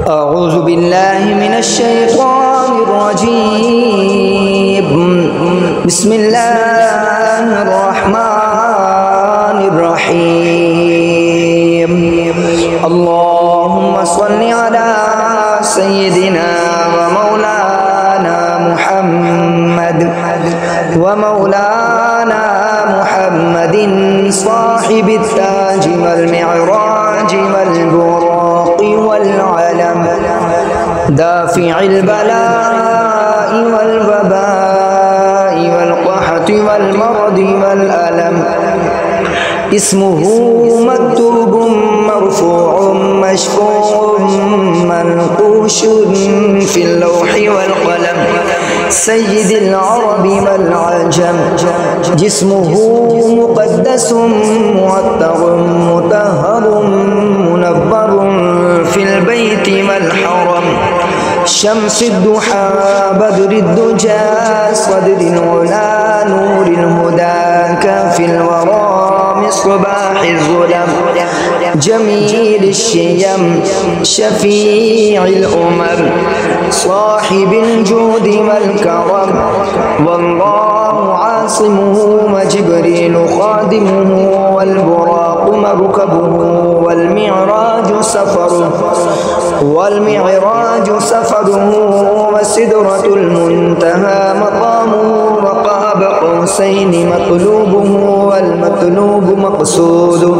أعوذ بالله من الشيطان الرجيم. بسم الله الرحمن الرحيم. اللهم صل على سيدنا ومولانا محمد صاحب التاج والمعراج والبراق والعلم، دافع البلاء والوباء والقحط والمرض والألم. اسمه مكتوب مرفوع مشفوع منقوش في اللوح والقلم، سيد العرب والعجم. جسمه مقدس معطر مطهر منبر في البيت والحرم، شمس الضحى بدر الدجى صدر العلا نور الهدى كافي الورى مصباح الظلم، جميل الشيم شفيع الأمم، صاحب الجود والكرم. والله عاصمه وجبريل خادمه والبراق مركبه، والمعراج سفره وسدرة المنتهى مقامه، وقاب قوسين مطلوبه والمطلوب مقصوده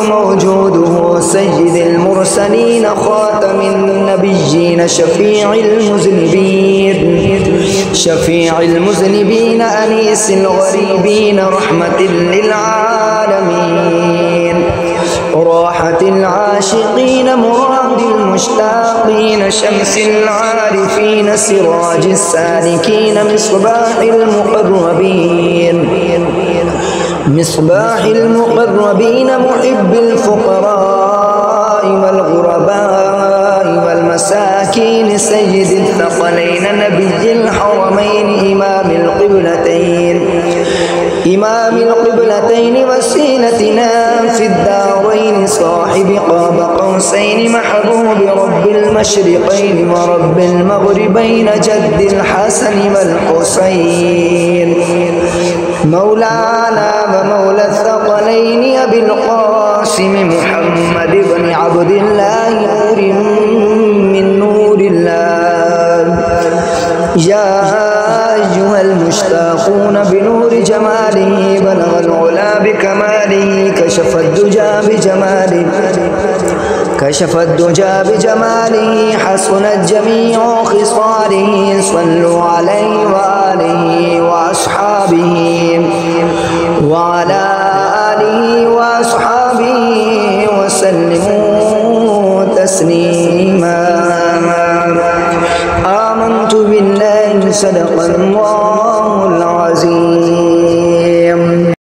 موجوده، سيد المرسلين خاتم النبيين شفيع المذنبين أنيس الغريبين رحمة للعالمين، راحة العاشقين مراد المشتاقين، شمس العارفين سراج السالكين، مصباح المقربين محب الفقراء والغرباء والمساكين، سيد الثقلين نبي الحرمين إمام القبلتين وسيلتنا في الدارين، صاحب قاب قوسين محبوب رب المشرقين ورب المغربين، جد الحسن والحسين، مولانا ومولى الثقلين أبي القاسم محمد بن عبد الله نور من نور الله. يا أيها المشتاقون بنور جماله بلغ العلا بكماله، كشف الدجى بجماله حسنت جميع خصاله، صلوا عليه وآله وأصحابه وعلى آله وأصحابه وسلموا تسليما. آمنت بالله صدق الله العظيم.